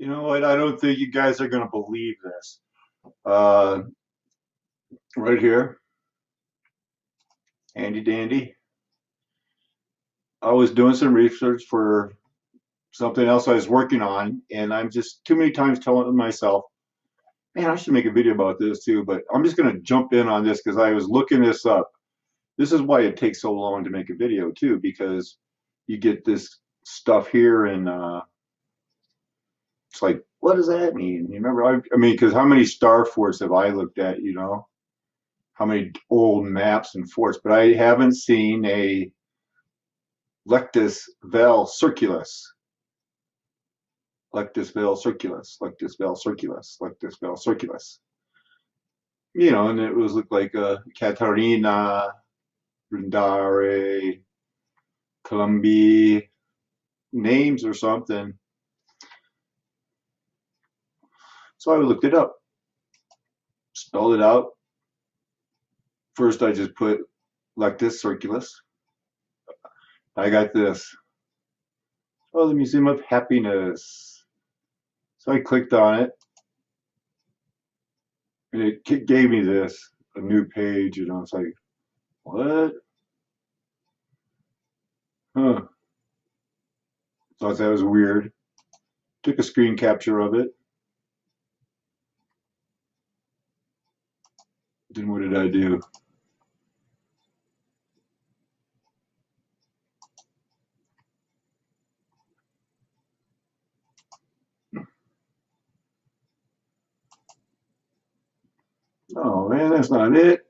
You know what? I don't think you guys are going to believe this. Uh, right here, handy dandy. I was doing some research for something else I was working on, and I'm just too many times telling myself, man, I should make a video about this too, but I'm just going to jump in on this because I was looking this up. This is why it takes so long to make a video too, because you get this stuff here and it's like, what does that mean? You remember? I mean, because how many star forts have I looked at, you know? How many old maps and forts, but I haven't seen a Lectus Vel Circulus. Lectus Vel Circulus, Lectus Vel Circulus, Lectus Vel Circulus. You know, and it was looked like Catarina, Brindare, Columbi, names or something. So I looked it up, spelled it out. First, I just put Lectus Circulus. I got this. Oh, the Museum of Happiness. So I clicked on it, and it gave me this, a new page, you know, it's like, what? Huh. Thought that was weird. Took a screen capture of it. Then what did I do? Oh man, that's not it.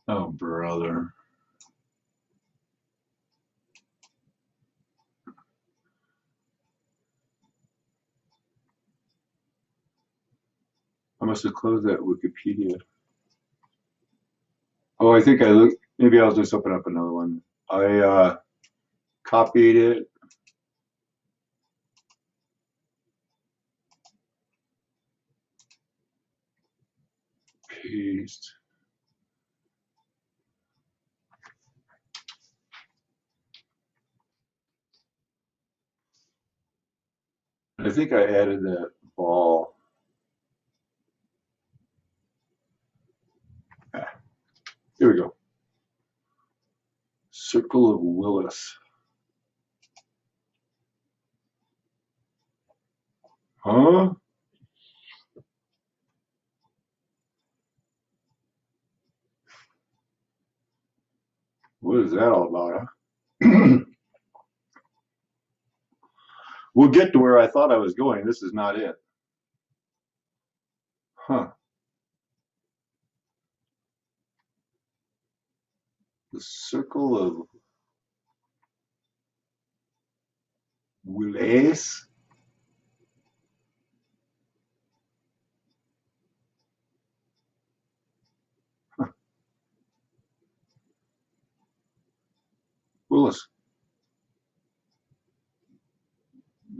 Oh brother. I must have closed that Wikipedia. Oh, I think I looked, maybe I'll just open up another one. I copied it, paste. I think I added that ball. Ah, here we go. Circle of Willis. Huh? What is that all about? Huh? We'll get to where I thought I was going. This is not it. Huh. The Circle of Willis. Willis.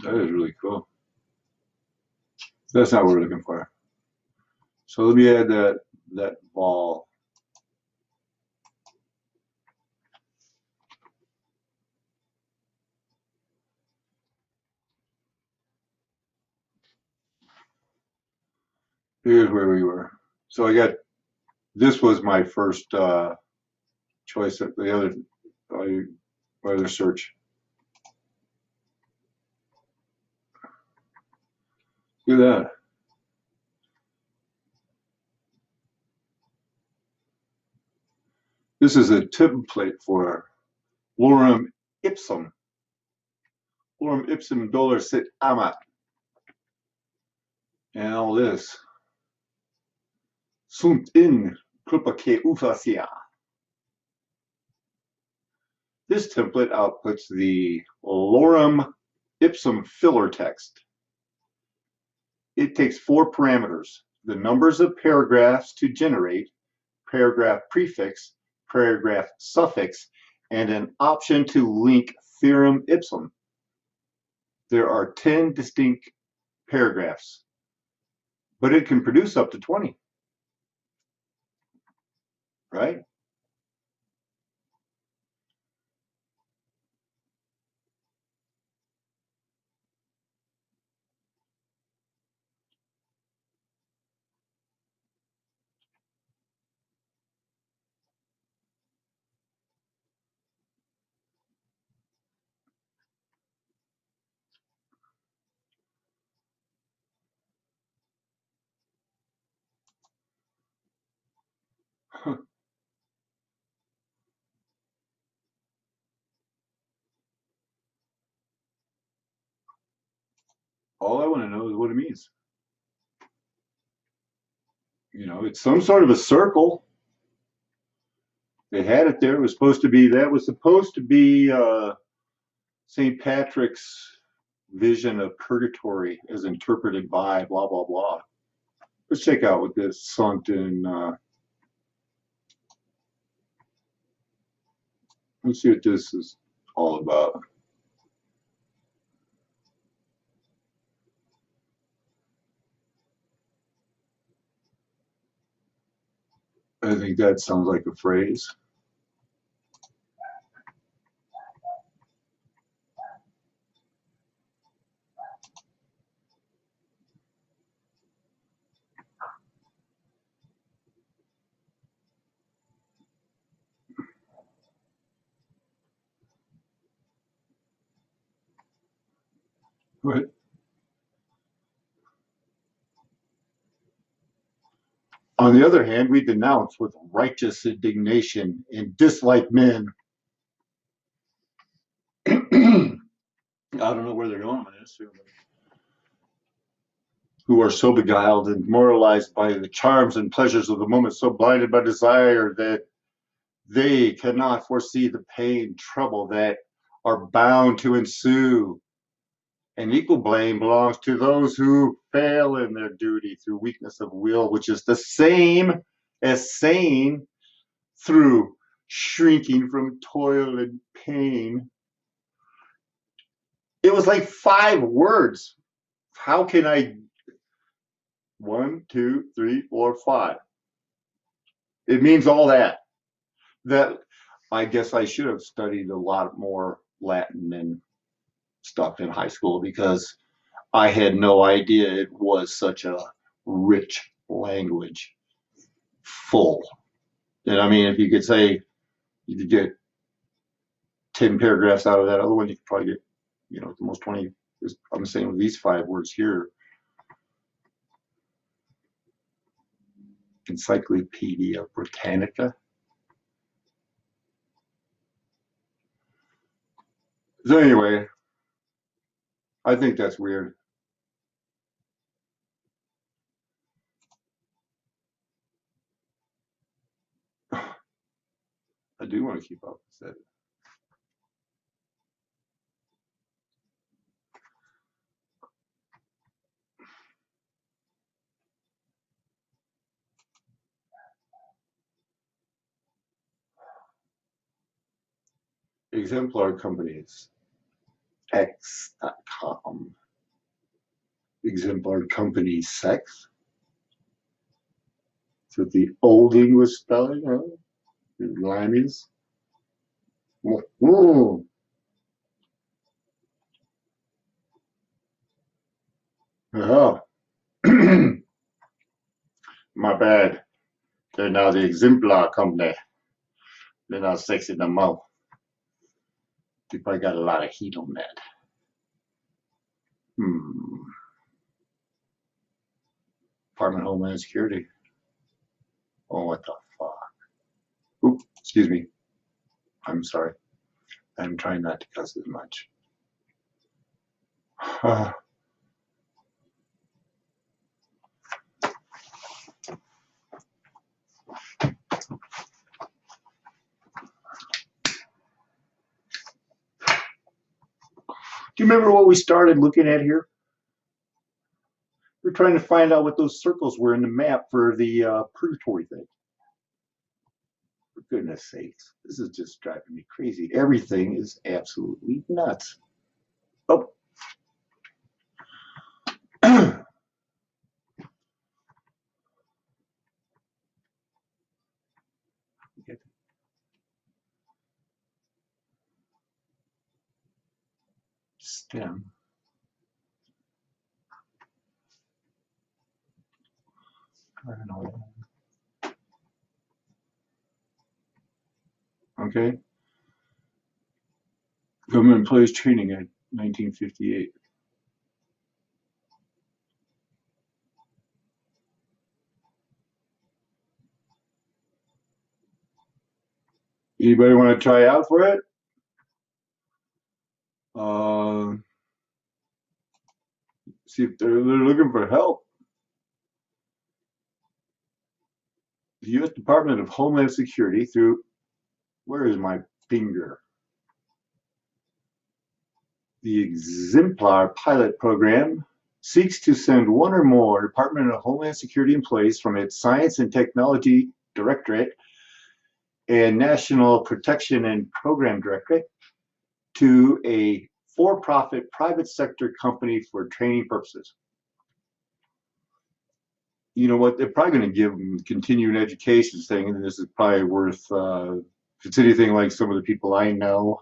That is really cool. That's not what we're looking for. So let me add that ball. Here's where we were. So I got this was my first choice. The other my other search. Look at that. This is a template for lorem ipsum. Lorem ipsum dolor sit amat. And all this. Sunt in clupaque ufacia. This template outputs the lorem ipsum filler text. It takes 4 parameters: the numbers of paragraphs to generate, paragraph prefix, paragraph suffix, and an option to link theorem ipsum. There are 10 distinct paragraphs, but it can produce up to 20, right? All I want to know is what it means. It's some sort of a circle. They had it there. It was supposed to be, that was supposed to be St. Patrick's vision of purgatory as interpreted by blah, blah, blah. Let's check out what this something, let's see what this is all about. I think that sounds like a phrase. What? On the other hand, we denounce with righteous indignation and dislike men. I don't know where they're going with this. Who are so beguiled and moralized by the charms and pleasures of the moment, so blinded by desire that they cannot foresee the pain, trouble that are bound to ensue. And equal blame belongs to those who fail in their duty through weakness of will, which is the same as saying through shrinking from toil and pain. It was like 5 words. How can I? 1, 2, 3, 4, 5. It means all that. That I guess I should have studied a lot more Latin and stuff in high school because I had no idea it was such a rich language, full. And I mean, if you could say you could get 10 paragraphs out of that other one, you could probably get, the most 20. I'm saying with these 5 words here, Encyclopedia Britannica. So anyway, I think that's weird. I do want to keep up with that. Exemplar companies, X.com. Exemplar company sex. So the old English spelling, huh? Limeys. Oh, oh. My bad. They're now the exemplar company. They're not sexy no more. They probably got a lot of heat on that. Hmm. Department of Homeland Security. Oh, what the fuck? Oop, excuse me. I'm sorry. I'm trying not to cuss as much. Do you remember what we started looking at here? We're trying to find out what those circles were in the map for the purgatory thing. For goodness sakes, this is just driving me crazy. Everything is absolutely nuts. Oh. Stem. I don't know. Okay. Government Employees Training Act, 1958. Anybody want to try out for it? See if they're looking for help. The U.S. Department of Homeland Security through, where is my finger? The Exemplar pilot program seeks to send one or more Department of Homeland Security employees from its Science and Technology Directorate and National Protection and Program Directorate to a for-profit private sector company for training purposes. You know what? They're probably going to give them continuing education thing, and this is probably worth, if it's anything like some of the people I know,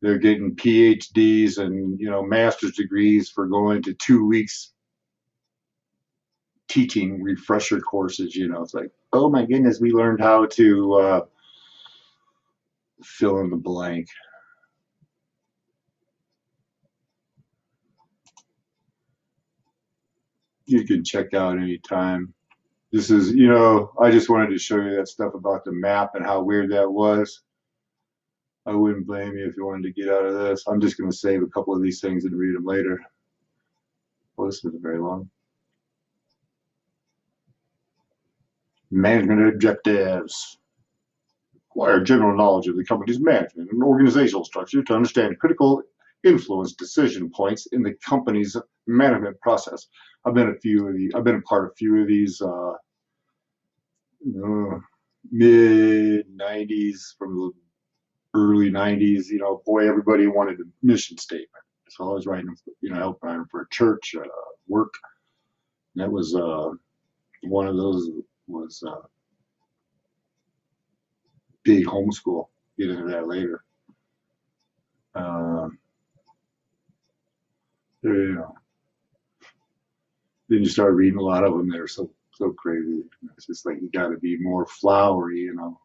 they're getting PhDs and, you know, master's degrees for going to 2 weeks teaching refresher courses. You know, it's like, oh my goodness, we learned how to fill in the blank. You can check out anytime. This is, you know, I just wanted to show you that stuff about the map and how weird that was. I wouldn't blame you if you wanted to get out of this. I'm just going to save a couple of these things and read them later. Well, this isn't very long. Management objectives. Acquire general knowledge of the company's management and organizational structure to understand critical influence decision points in the company's management process. I've been a part of a few of these mid 90s, from the early 90s. You know, boy, everybody wanted a mission statement. So I was writing, you know, help writing for a church work. And that was one of those was big homeschool. Get into that later. You know, then you start reading a lot of them. They're so crazy. It's just like, you got to be more flowery, you know.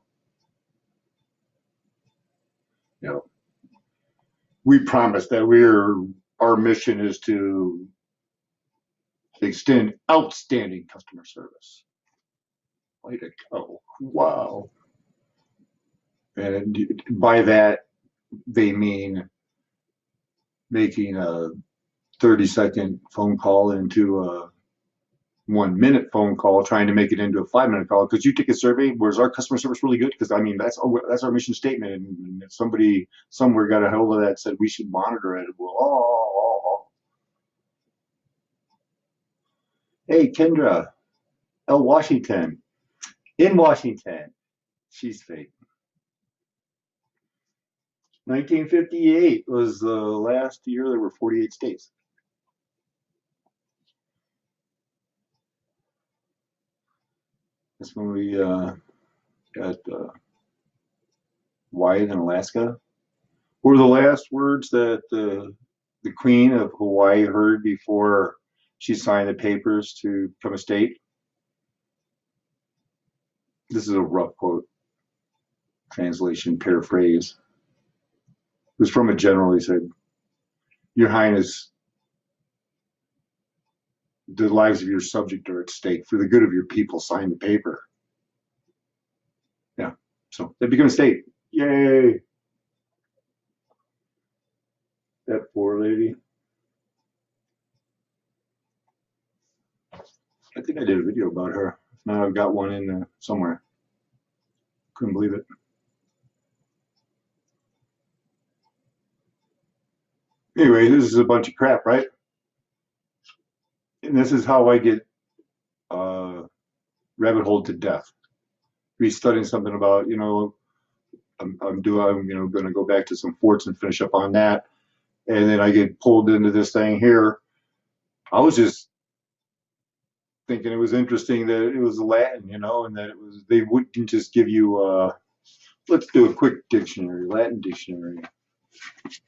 You know, we promise that our mission is to extend outstanding customer service. Way to go! Wow. And by that they mean making a 30-second phone call into a 1-minute phone call, trying to make it into a 5-minute call. Because you take a survey, was our customer service really good? Because I mean, that's our mission statement, and somebody somewhere got a hold of that, said we should monitor it. Well, hey, Kendra, L. Washington, in Washington, she's fake. 1958 was the last year there were 48 states. That's when we got Wyatt in Alaska. What were the last words that the Queen of Hawaii heard before she signed the papers to become a state? This is a rough quote, translation, paraphrase. It was from a general. He said, "Your Highness, the lives of your subject are at stake. For the good of your people, sign the paper." Yeah, so they become a state. Yay! That poor lady. I think I did a video about her. If not, I've got one in there somewhere. Couldn't believe it. Anyway, this is a bunch of crap, right? And this is how I get rabbit hole to death. Be studying something about, you know, I'm you know, going to go back to some forts and finish up on that, and then I get pulled into this thing here. I was just thinking it was interesting that it was Latin, you know, and that it was, they wouldn't just give you let's do a quick dictionary, Latin dictionary,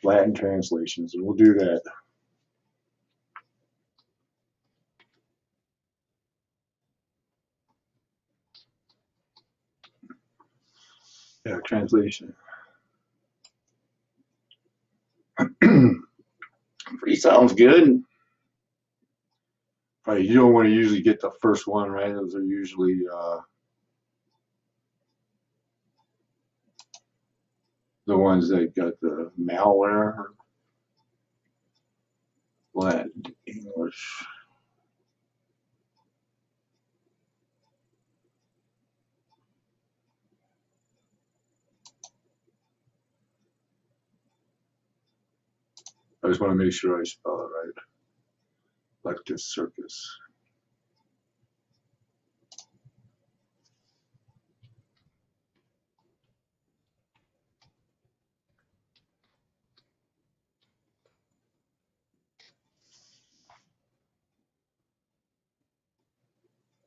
Latin translations, and we'll do that. Yeah, translation. Free sounds good. Right, you don't want to usually get the first one, right? Those are usually the ones that got the malware. Latin English. Publish. I just want to make sure I spell it right. Lectus Circus.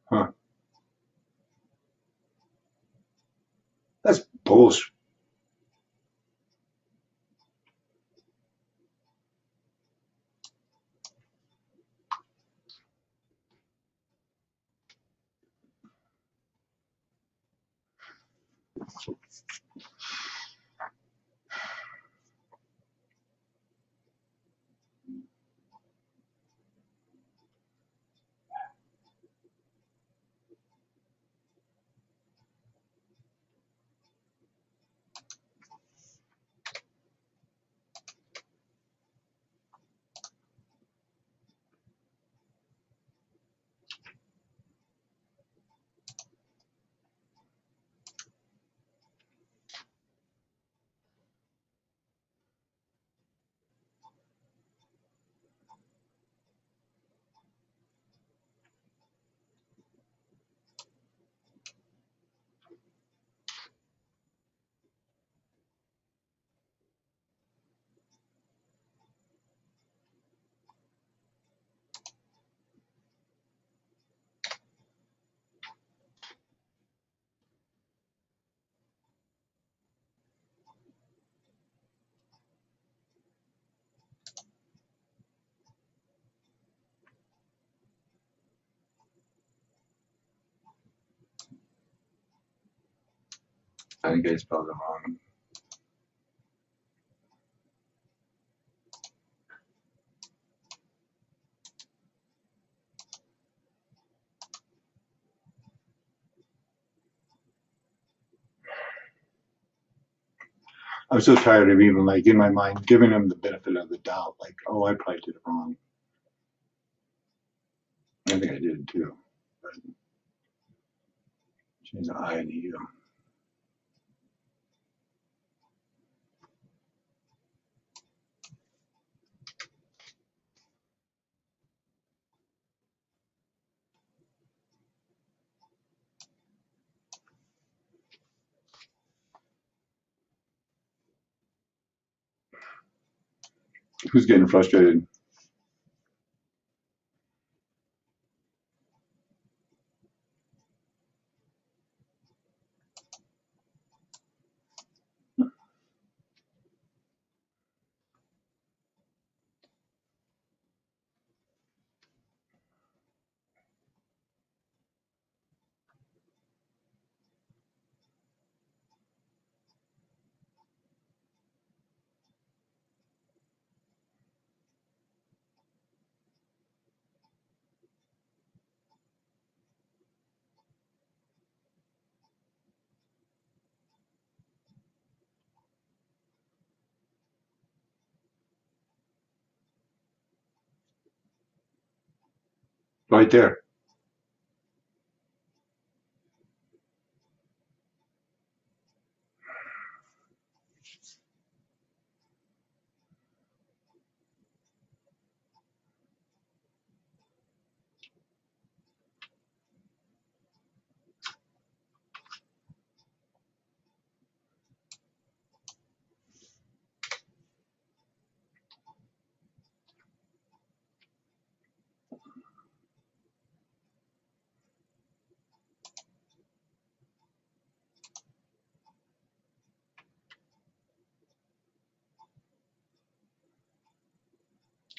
Huh. That's bullshit. I think I spelled it wrong. I'm so tired of even like in my mind giving him the benefit of the doubt. Like, oh, I probably did it wrong. I think I did too. But change the I to U. Who's getting frustrated? Right there.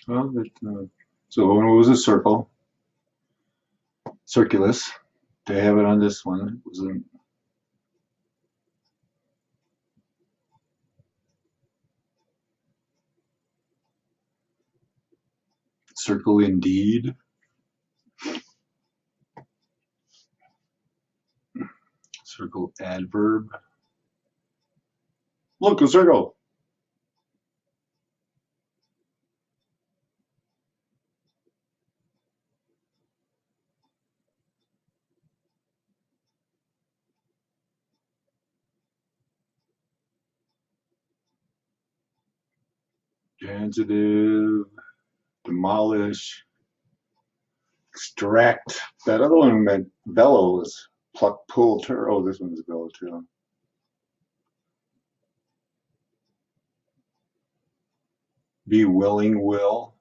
Well, so when it was a circle, circulus, they have it on this one. It was a circle indeed. Circle adverb. Look, a circle. Transitive, demolish, extract. That other one meant bellow was pluck, pull, turn. Oh, this one's bellow too. Be willing, will.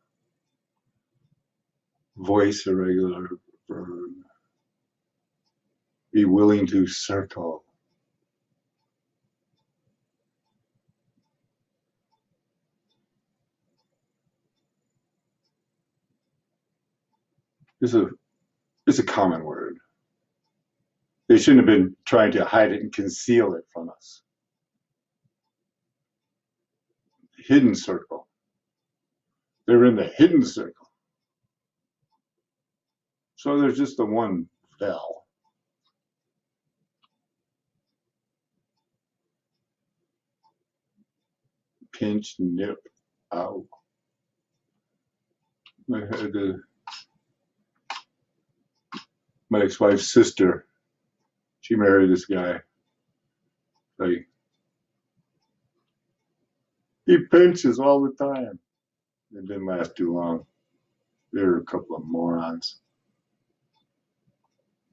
Voice, irregular verb. Be willing to circle. It's a common word. They shouldn't have been trying to hide it and conceal it from us. Hidden circle. They're in the hidden circle. So there's just the one vowel. Pinch, nip, ow. I had my ex-wife's sister. She married this guy. Like, he pinches all the time. It didn't last too long. They were a couple of morons.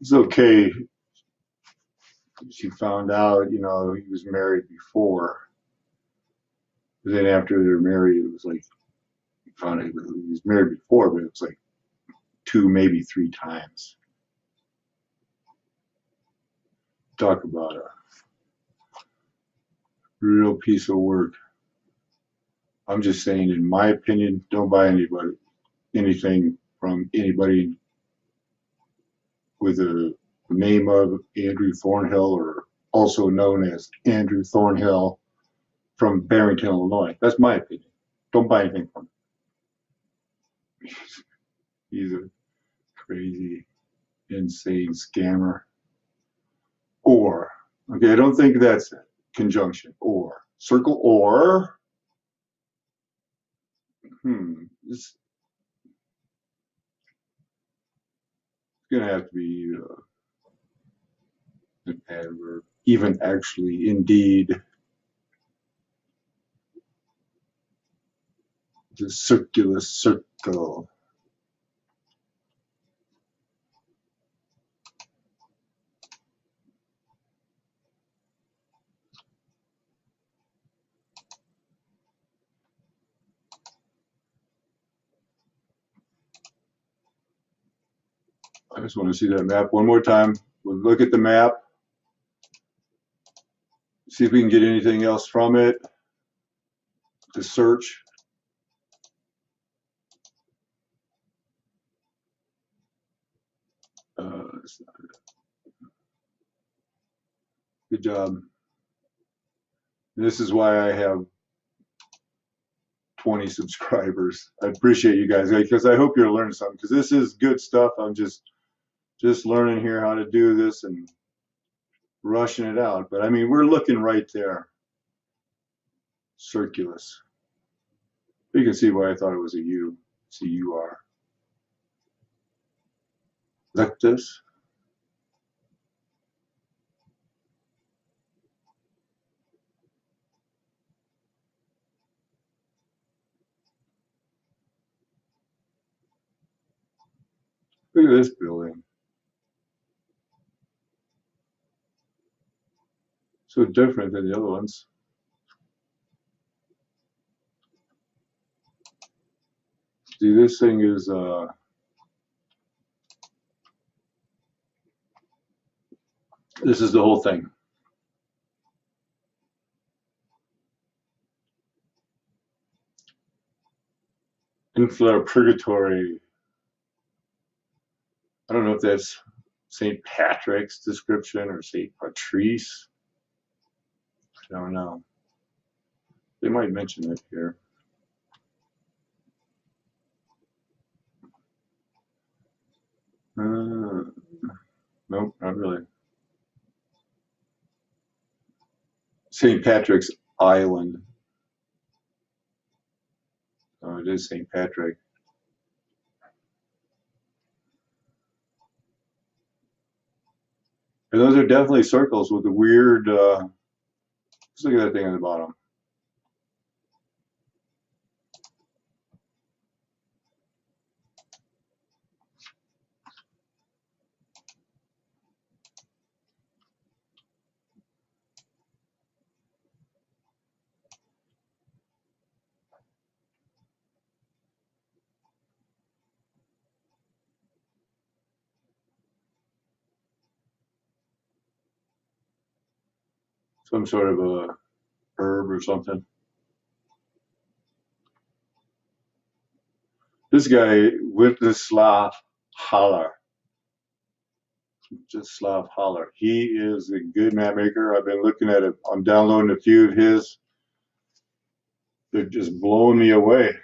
It's okay. She found out, you know, he was married before. But then after they were married, it was like, found out he was married before, but it was like 2, maybe 3 times. Talk about a real piece of work. I'm just saying, in my opinion, don't buy anything from anybody with a name of Andrew Thornhill, or also known as Andrew Thornhill from Barrington, Illinois. That's my opinion. Don't buy anything from him. He's a crazy, insane scammer. Or, okay, I don't think that's it. Conjunction. Or. Circle or. It's going to have to be an adverb. Even, actually, indeed. The circular circle. I just want to see that map one more time. We'll look at the map, see if we can get anything else from it to search. Good job. This is why I have 20 subscribers. I appreciate you guys, because I hope you're learning something, because this is good stuff. I'm just learning here how to do this and rushing it out. But I mean, we're looking right there. Circulus. You can see why I thought it was a U. It's a UR. Lectus. Look at this building. So different than the other ones. See, this thing is this is the whole thing. Insular purgatory. I don't know if that's St. Patrick's description or St. Patrice. I don't know. They might mention it here. Nope, not really. St. Patrick's Island. Oh, it is St. Patrick. And those are definitely circles with the weird, let's look at that thing on the bottom. some sort of a herb or something. This guy, Wislav Haller, Wislav Haller, he is a good map maker. I've been looking at it. I'm downloading a few of his. They're just blowing me away.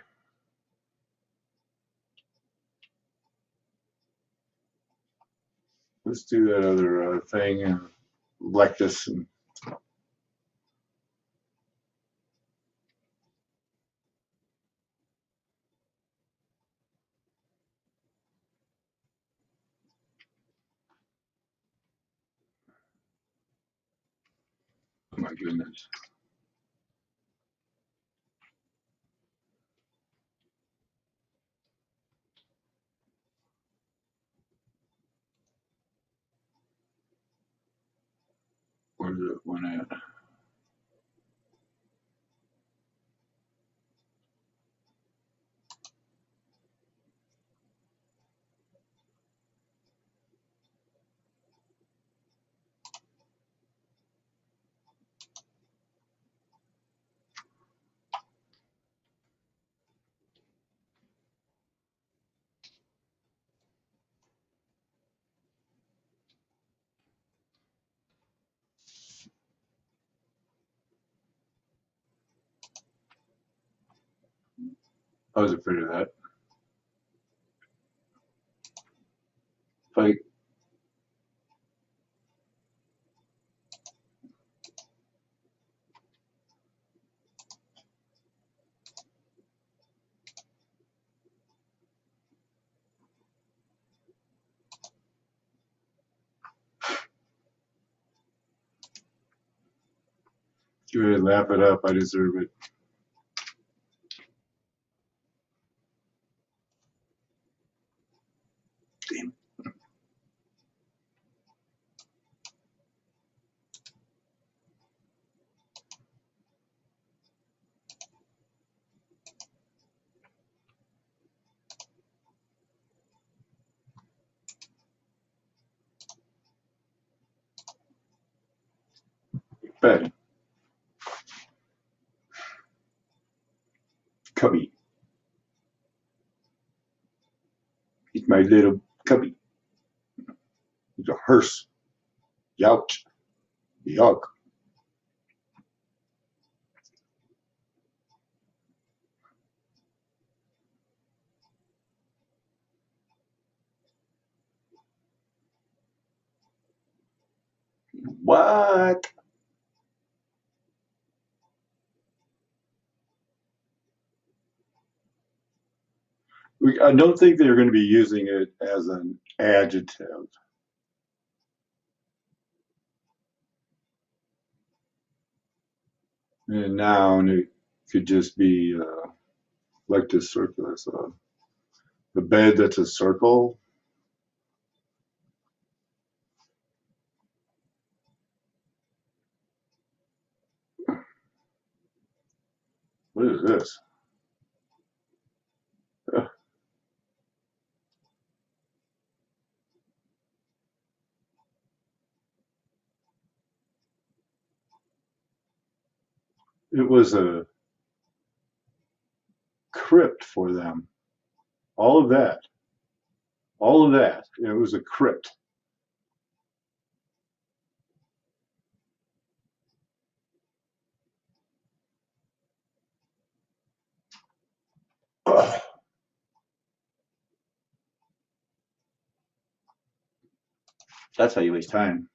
Let's do that other thing and like this. And oh my goodness. Where's it one at? I was afraid of that. Fight. Go ahead, laugh it up. I deserve it. Damn. Bad. Cubby. It's my little cubby. It's a hearse. Youch. Yuck. What? I don't think they're going to be using it as an adjective. And noun, it could just be like this circle. So the bed that's a circle. What is this? It was a crypt for them. All of that. All of that. It was a crypt. Ugh. That's how you waste time.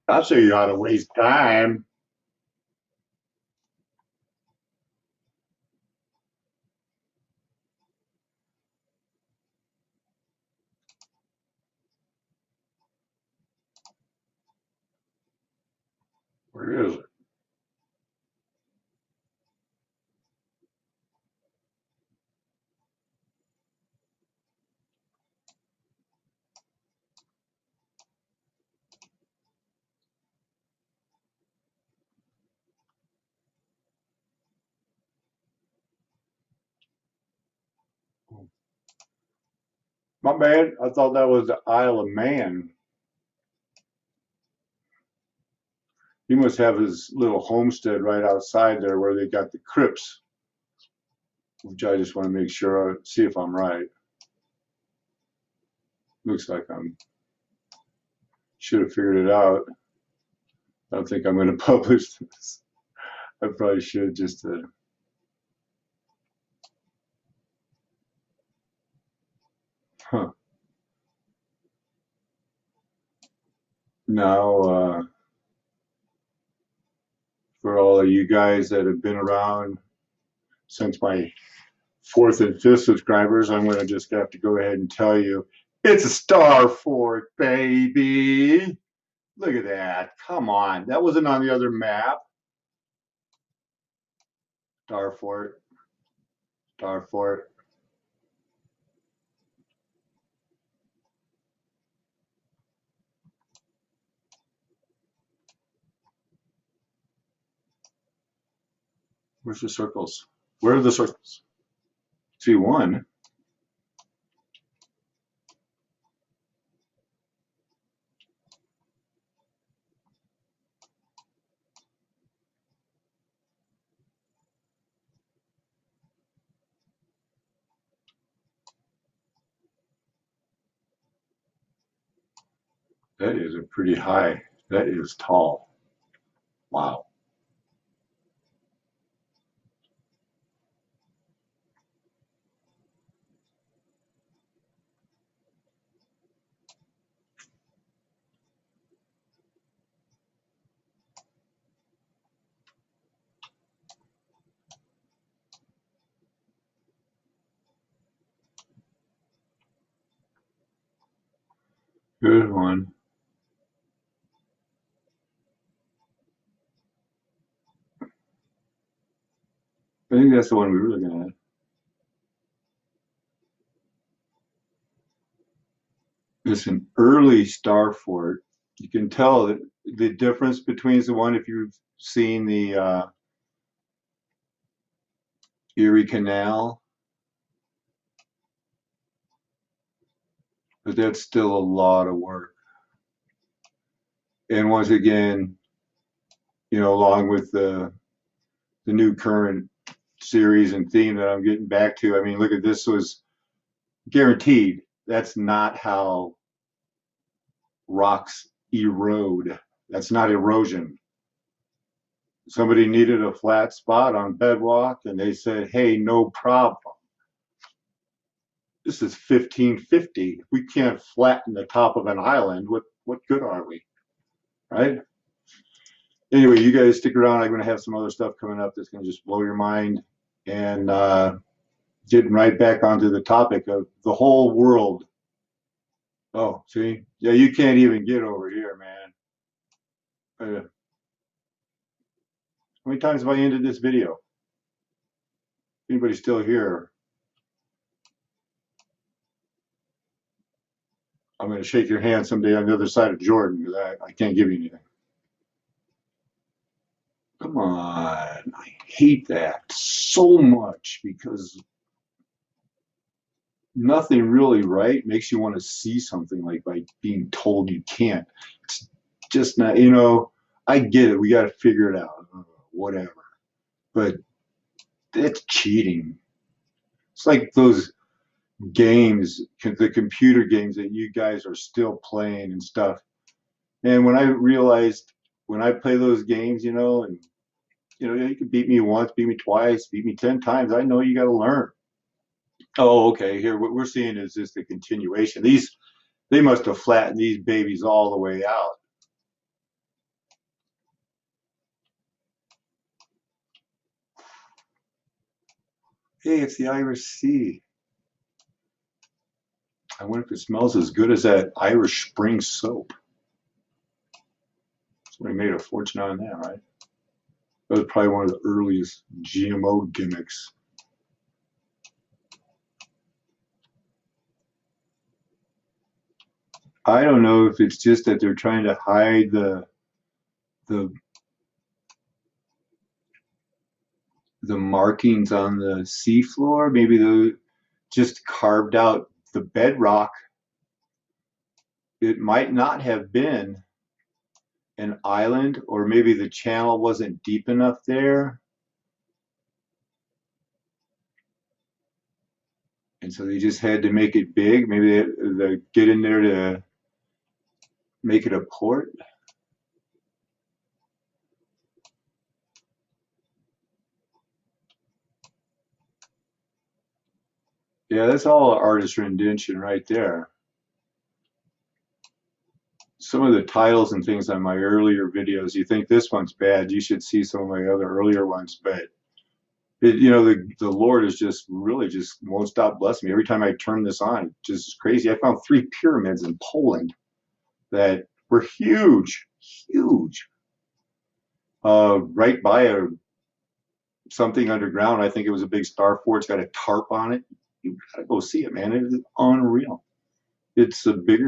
I'll show you how to waste time. Where is it? My man, I thought that was the Isle of Man. He must have his little homestead right outside there where they got the crypts, which I just want to make sure, see if I'm right. Looks like I'm, should have figured it out. I don't think I'm going to publish this. I probably should just huh. Now, for all of you guys that have been around since my fourth and fifth subscribers, I'm going to just have to go ahead and tell you it's a Star Fort, baby. Look at that. Come on. That wasn't on the other map. Star Fort, Star Fort. Where's the circles? Where are the circles? See one. That is a pretty high. That is tall. Wow. Good one. I think that's the one we were looking at. It's an early Star Fort. You can tell that the difference between the one if you've seen the Erie Canal, but that's still a lot of work. And once again, along with the new current series and theme that I'm getting back to, I mean, look at this was guaranteed. That's not how rocks erode. That's not erosion. Somebody needed a flat spot on bedrock and they said, hey, no problem. This is 1550. If we can't flatten the top of an island, what good are we? Right? Anyway, you guys stick around. I'm going to have some other stuff coming up that's going to just blow your mind. And getting right back onto the topic of the whole world. Oh, see? Yeah, you can't even get over here, man. How many times have I ended this video? Anybody still here? I'm going to shake your hand someday on the other side of Jordan because I can't give you anything. Come on. I hate that so much because nothing really right makes you want to see something like by being told you can't. It's just not, I get it. We got to figure it out. Whatever. But it's cheating. It's like those games, the computer games that you guys are still playing and stuff. And when I realized when I play those games, and you can beat me once, beat me twice, beat me 10 times. I know you got to learn. Oh, okay. Here, what we're seeing is just the continuation. They must have flattened these babies all the way out. Hey, it's the Irish Sea. I wonder if it smells as good as that Irish Spring soap. Somebody made a fortune on that, right? That was probably one of the earliest GMO gimmicks. I don't know if it's just that they're trying to hide the the markings on the seafloor. Maybe they just carved out the bedrock, it might not have been an island, or maybe the channel wasn't deep enough there. And so they just had to make it big. Maybe they get in there to make it a port. Yeah, that's all artist rendition right there. Some of the titles and things on my earlier videos, you think this one's bad, you should see some of my other earlier ones. But the Lord is just really just won't stop blessing me. Every time I turn this on, just crazy. I found 3 pyramids in Poland that were huge, huge. Right by something underground. I think it was a big star fort. It's got a tarp on it. You gotta go see it, man. It is unreal. It's a big.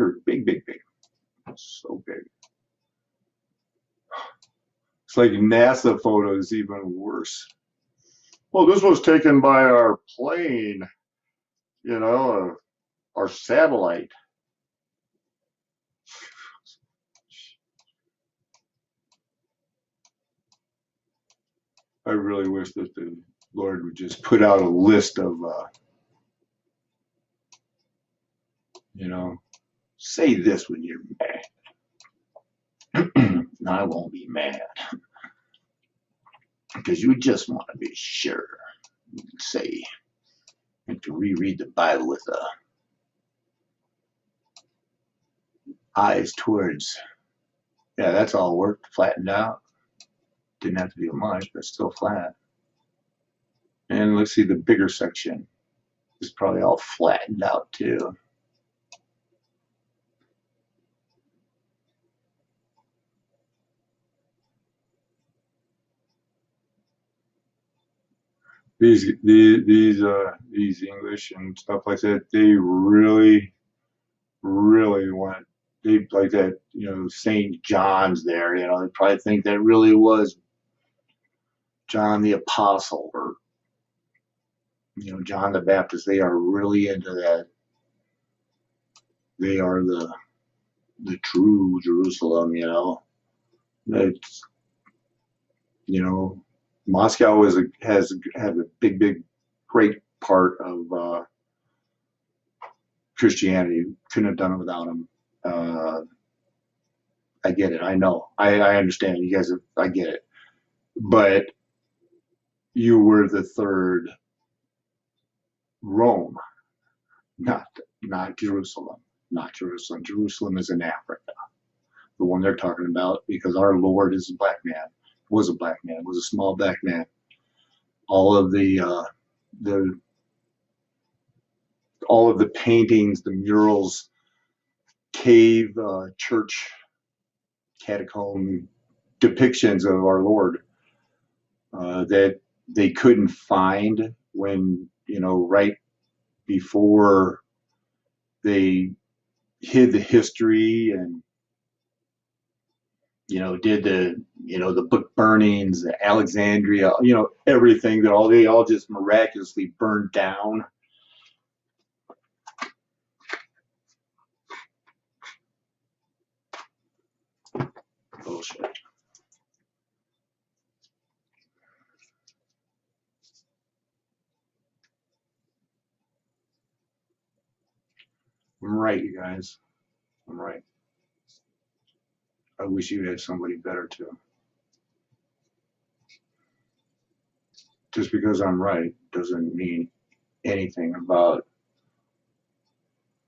So big. It's like NASA photos, even worse. Well, this was taken by our plane, our satellite. I really wish that the Lord would just put out a list of, say this when you're mad. I won't be mad. Because you just want to be sure. Say, and to reread the Bible with eyes towards. Yeah, that's all worked, flattened out. Didn't have to do much, but still flat. And let's see the bigger section. It's probably all flattened out too. These English and stuff like that, they really want, they like that, St. John's there, they probably think that really was John the Apostle, or John the Baptist. They are really into that. They are the true Jerusalem, It's, Moscow has had a big, great part of Christianity. Couldn't have done it without them. I get it. I know. I understand. You guys, I get it. But you were the third Rome, not Jerusalem. Not Jerusalem. Jerusalem is in Africa, the one they're talking about, because our Lord is a black man. Was a black man. Was a small black man. All of the all of the paintings, the murals, cave, church, catacomb depictions of our Lord that they couldn't find when, right before they hid the history and, did the book burnings, the Alexandria, everything that they all just miraculously burned down. Bullshit. I'm right, you guys. I'm right. I wish you had somebody better too. Just because I'm right doesn't mean anything about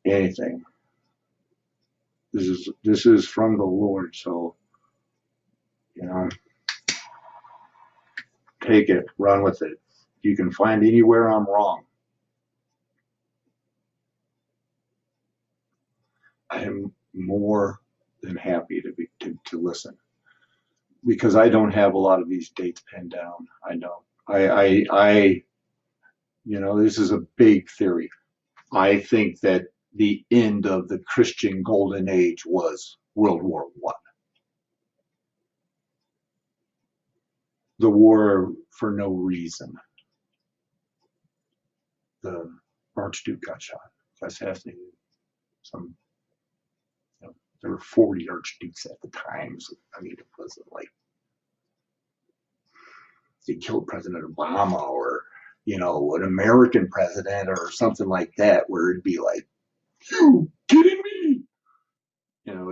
anything. This is from the Lord, so take it, run with it. If you can find anywhere I'm wrong, I am more than happy to listen, because I don't have a lot of these dates pinned down. I don't. This is a big theory. I think that the end of the Christian golden age was World War I. The war for no reason. The Archduke got shot. assassinated some. There were 40 archdukes at the time. So, I mean, it wasn't like they killed President Obama or, an American president or something like that, where it'd be like, you kidding me?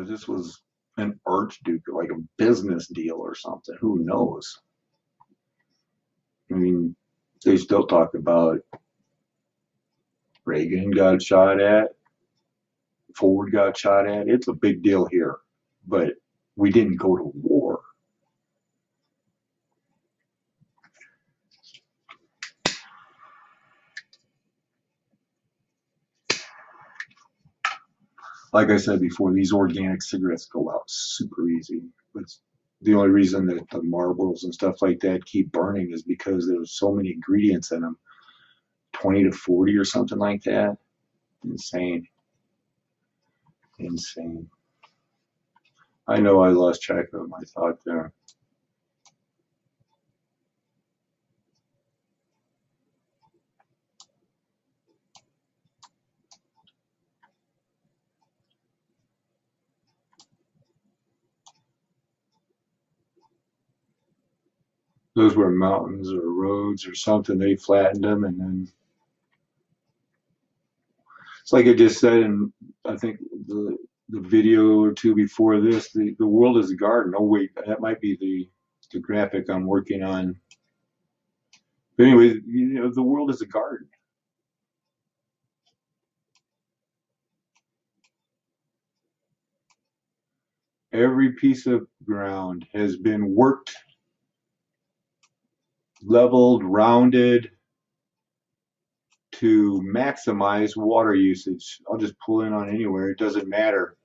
This was an archduke, like a business deal or something. Who knows? I mean, they still talk about Reagan got shot at, Ford got shot at. It's a big deal here, but we didn't go to war. Like I said before, these organic cigarettes go out super easy. It's the only reason that the Marlboros and stuff like that keep burning is because there's so many ingredients in them, 20 to 40 or something like that. Insane. Insane. I know I lost track of my thought there. Those were mountains or roads or something. They flattened them, and then it's like I just said, and I think the video or two before this, the world is a garden. Oh wait, that might be the graphic I'm working on. But anyway, the world is a garden. Every piece of ground has been worked, leveled, rounded to maximize water usage. I'll just pull in on anywhere. It doesn't matter.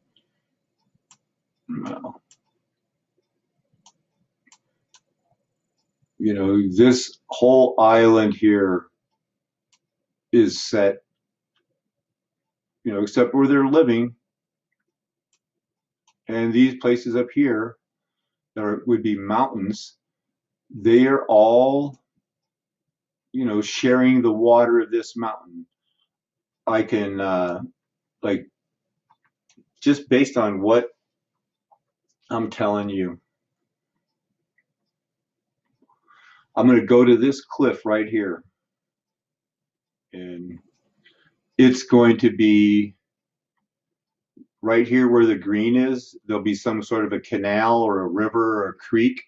No. This whole island here is set, except where they're living. And these places up here that would be mountains, they are all, sharing the water of this mountain. I can, like, just based on what I'm telling you, I'm going to go to this cliff right here. And it's going to be right here where the green is. There'll be some sort of a canal or a river or a creek.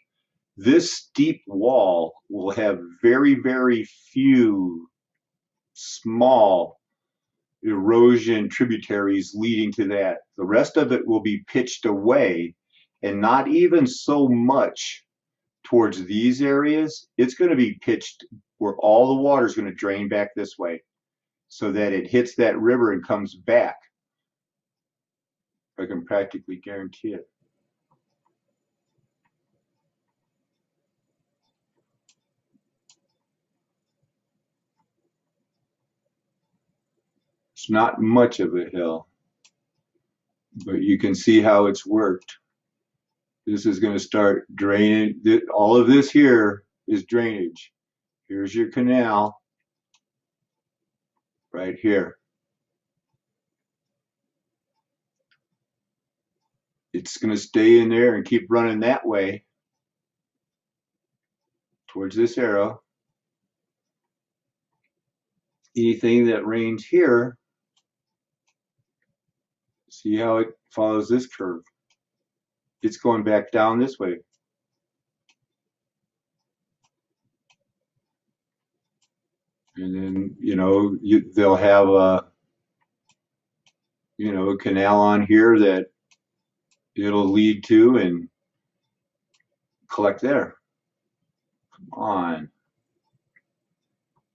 This steep wall will have very, very few small erosion tributaries leading to that. The rest of it will be pitched away, and not even so much towards these areas. It's going to be pitched where all the water is going to drain back this way so that it hits that river and comes back. I can practically guarantee it. It's not much of a hill, but you can see how it's worked. This is going to start draining. All of this here is drainage. Here's your canal right here. It's going to stay in there and keep running that way towards this arrow. Anything that rains here, see how it follows this curve. It's going back down this way. And then, they'll have a canal on here that it'll lead to and collect there. Come on.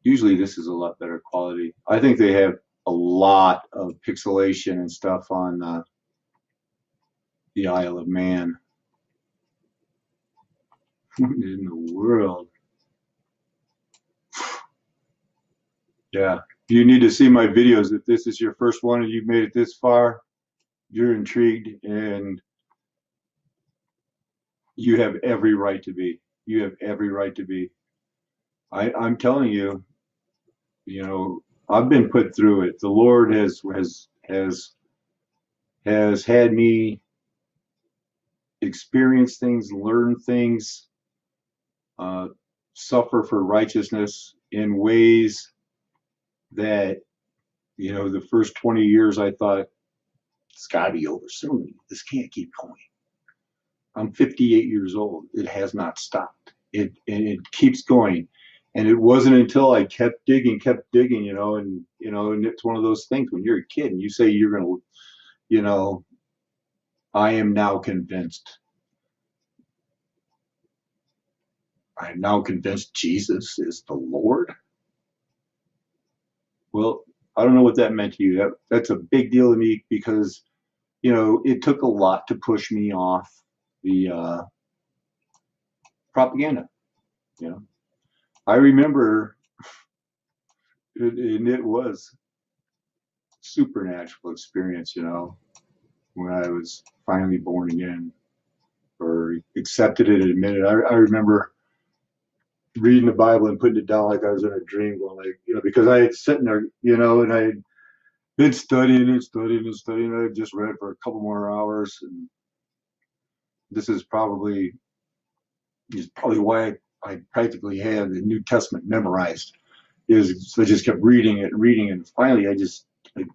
Usually this is a lot better quality. I think they have a lot of pixelation and stuff on the Isle of Man. What in the world? Yeah, you need to see my videos. If this is your first one and you've made it this far, you're intrigued, and you have every right to be. You have every right to be. I'm telling you, I've been put through it. The Lord has had me experience things, learn things, uh, suffer for righteousness in ways that, the first 20 years I thought it's got to be over soon. This can't keep going. I'm 58 years old. It has not stopped. It keeps going. And it wasn't until I kept digging, and it's one of those things when you're a kid and you say you're going to, you know, I am now convinced. I am now convinced Jesus is the Lord. Well, I don't know what that meant to you. That's a big deal to me because, it took a lot to push me off the propaganda. You know, I remember and it was supernatural experience, when I was finally born again or accepted it and admitted. I remember reading the Bible and putting it down like I was in a dream, going like, because I had sitting there, and I had been studying and studying and studying. I had just read for a couple more hours, and this is probably why I practically had the New Testament memorized. Is I just kept reading it and reading it, and finally I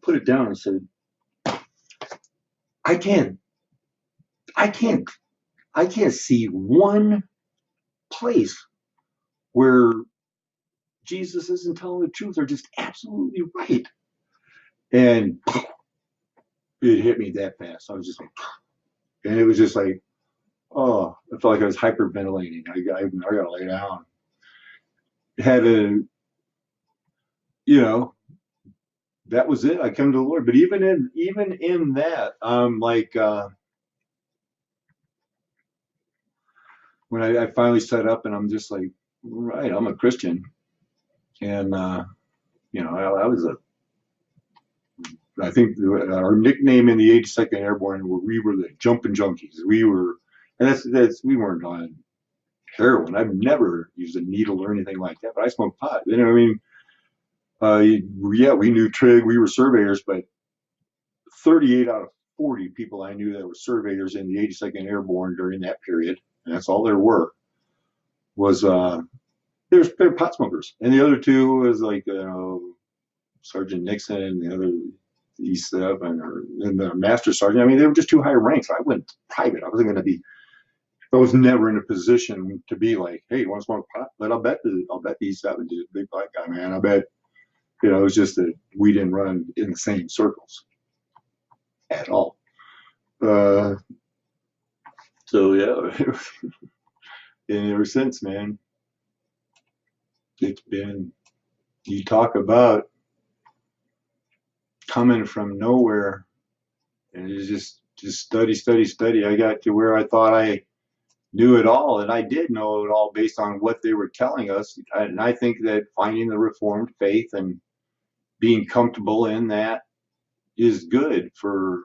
put it down and said, I can't, I can't, I can't see one place where Jesus isn't telling the truth or just absolutely right. And it hit me that fast. I was just like, and it was just like, oh, I felt like I was hyperventilating. I got to lay down. Had a, you know, that was it. I come to the Lord. But even in that, like when I finally set up and I'm just like, right, I'm a Christian. And, I was I think our nickname in the 82nd Airborne, we were the jumping junkies. And we weren't on heroin. I've never used a needle or anything like that, but I smoked pot. I mean, yeah, we knew trig. We were surveyors, but 38 out of 40 people I knew that were surveyors in the 82nd Airborne during that period, and that's all there was they're pot smokers, and the other two was like Sergeant Nixon and the other E7 and the Master Sergeant. I mean, they were just too high ranks. I went private. I was never in a position to be like, hey, you want to smoke pot? But I'll bet the E7 did, big black guy, man. I bet, it was just that we didn't run in the same circles at all. Uh, so yeah, and ever since, man, it's been, you talk about coming from nowhere and it's just study, study, study. I got to where I thought I knew it all, and I did know it all based on what they were telling us. And I think that finding the Reformed faith and being comfortable in that is good for,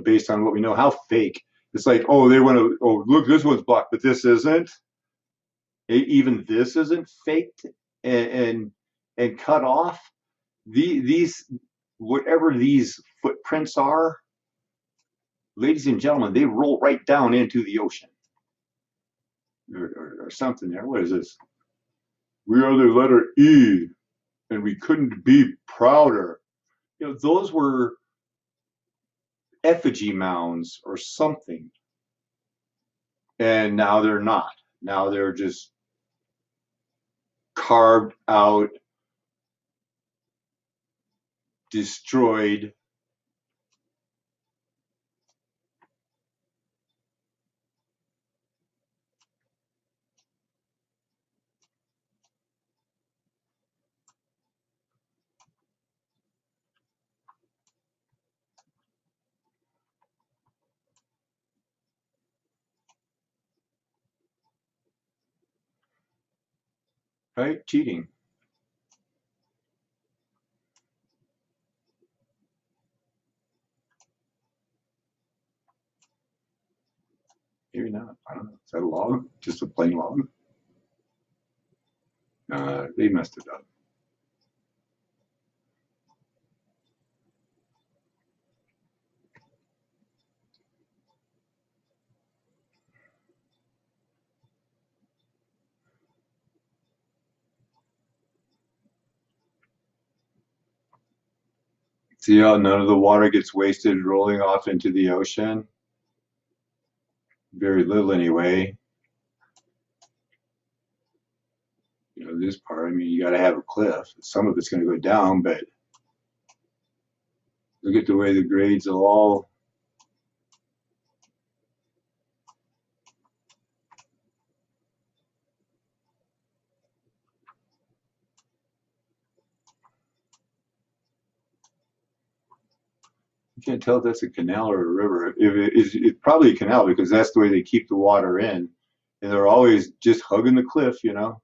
based on what we know. How fake. It's like, oh, they want to, oh, look, this one's blocked, but this isn't. Even this isn't faked and cut off. These whatever these footprints are, ladies and gentlemen, they roll right down into the ocean or something there. What is this? We are the letter E, and we couldn't be prouder. Those were effigy mounds or something, and now they're not. Now they're just carved out, destroyed. Right? Cheating. Maybe not. I don't know. Is that a log? Just a plain log? They messed it up. See how none of the water gets wasted rolling off into the ocean? Very little anyway. You know, this part, I mean, you got to have a cliff. Some of it's going to go down, but look at the way the grades will all. You can't tell if that's a canal or a river. It's probably a canal because that's the way they keep the water in. And they're always just hugging the cliff, you know.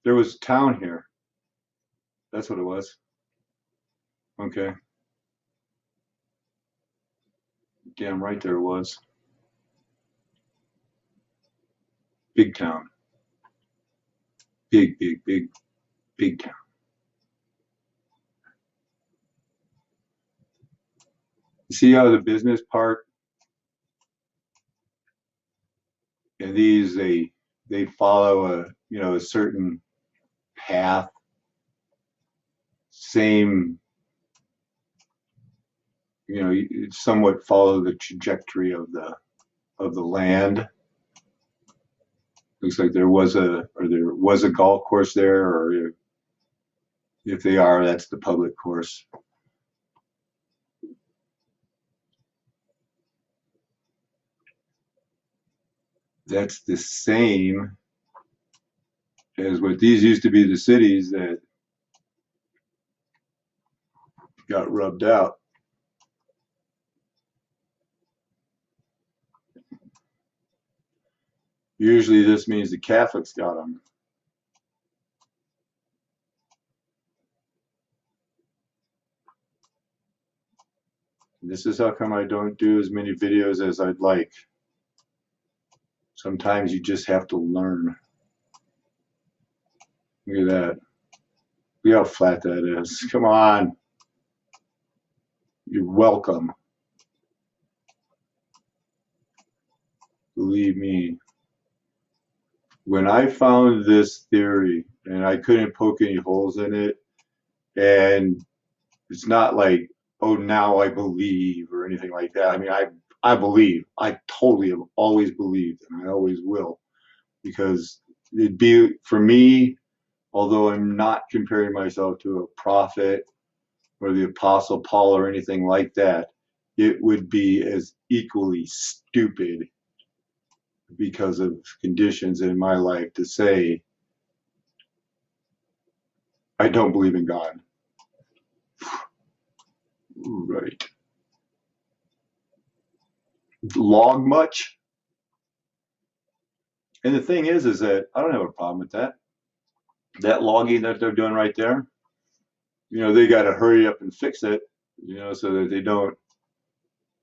There was a town here. That's what it was. Okay. Damn right there was. Big town. Big, big, big, big town. You see how the business park and these they follow a a certain path, same somewhat follow the trajectory of the land. Looks like there was a golf course there, or if they are, that's the public course. That's the same as what these used to be the cities that got rubbed out. Usually this means the Catholics got them. This is how come I don't do as many videos as I'd like. Sometimes you just have to learn. Look at that. Look how flat that is. Come on. You're welcome. Believe me. When I found this theory and I couldn't poke any holes in it, and it's not like, oh, now I believe or anything like that. I mean, I believe. I totally have always believed, and I always will, because it'd be for me, although I'm not comparing myself to a prophet or the Apostle Paul or anything like that, it would be as equally stupid because of conditions in my life to say I don't believe in God. Right. Log much? And the thing is that I don't have a problem with that. That logging that they're doing right there, they got to hurry up and fix it, so that they don't,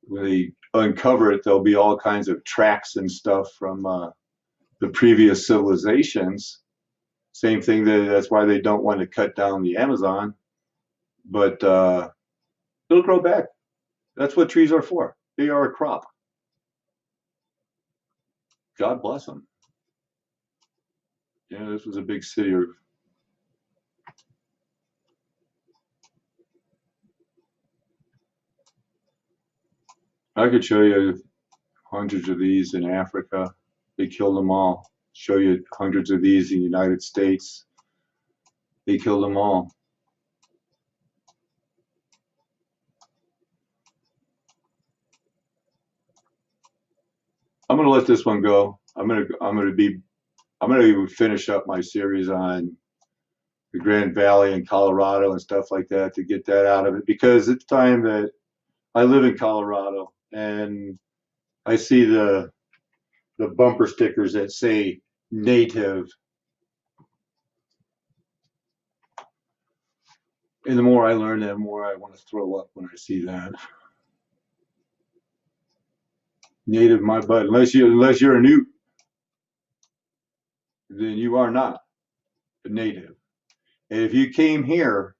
when they uncover it, there'll be all kinds of tracks and stuff from the previous civilizations. Same thing, that's why they don't want to cut down the Amazon, but it'll grow back. That's what trees are for. They are a crop. God bless them. This was a big city. I could show you hundreds of these in Africa. They killed them all. Show you hundreds of these in the United States. They killed them all. I'm gonna let this one go. I'm gonna finish up my series on the Grand Valley and Colorado and stuff like that to get that out of it, because it's time that I live in Colorado and I see the bumper stickers that say native. And the more I learn, the more I want to throw up when I see that. Native my butt. Unless you're a newt, then you are not a native. And if you came here,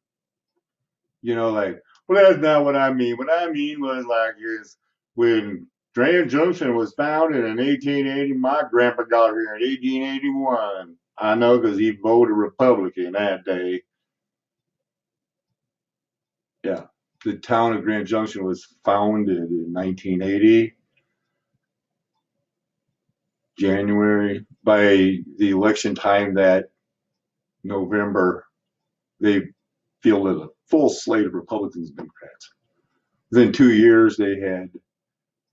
like, well, that's not what I mean. What I mean was like is when Grand Junction was founded in 1880, my grandpa got here in 1881. I know because he voted Republican that day. Yeah. The town of Grand Junction was founded in 1980, January. By the election time that November, they fielded a full slate of Republicans and Democrats. Within 2 years, they had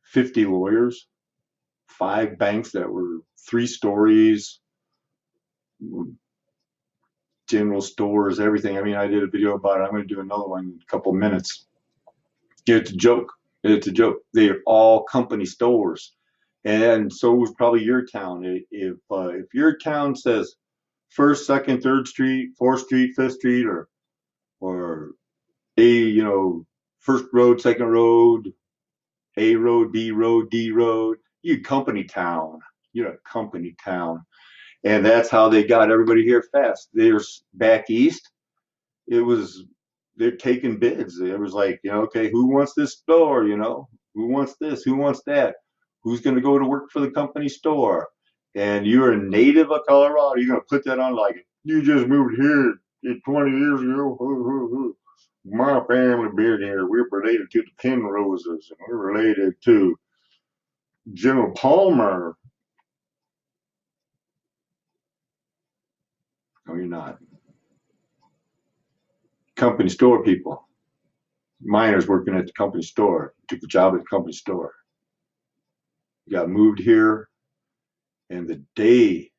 50 lawyers, 5 banks that were 3 stories, general stores, everything. I mean, I did a video about it. I'm going to do another one in a couple of minutes. It's a joke. It's a joke. They're all company stores. And so was probably your town. If your town says First, Second, Third Street, Fourth Street, Fifth Street, or First Road, Second Road, A Road, B Road, D Road, you company town. You're a company town, and that's how they got everybody here fast. They're back east. It was they're taking bids. It was like, okay, who wants this store? Who wants this? Who wants that? Who's going to go to work for the company store? And you're a native of Colorado. You're going to put that on like you just moved here 20 years ago. My family been here. We're related to the Penroses, and we're related to General Palmer. No, you're not. Company store people. Miners working at the company store. Took a job at the company store. Got moved here, and the day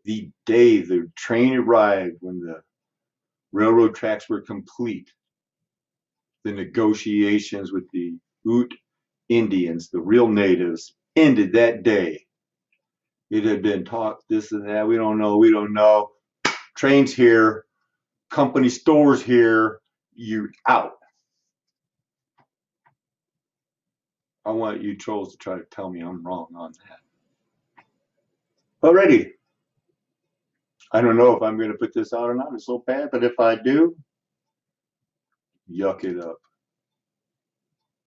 the train arrived, when the railroad tracks were complete, the negotiations with the Ute Indians, the real natives, ended that day. It had been talked this and that. We don't know. We don't know. Train's here. Company stores here. You're out. I want you trolls to try to tell me I'm wrong on that. Alrighty. I don't know if I'm going to put this out or not. It's so bad, but if I do, yuck it up.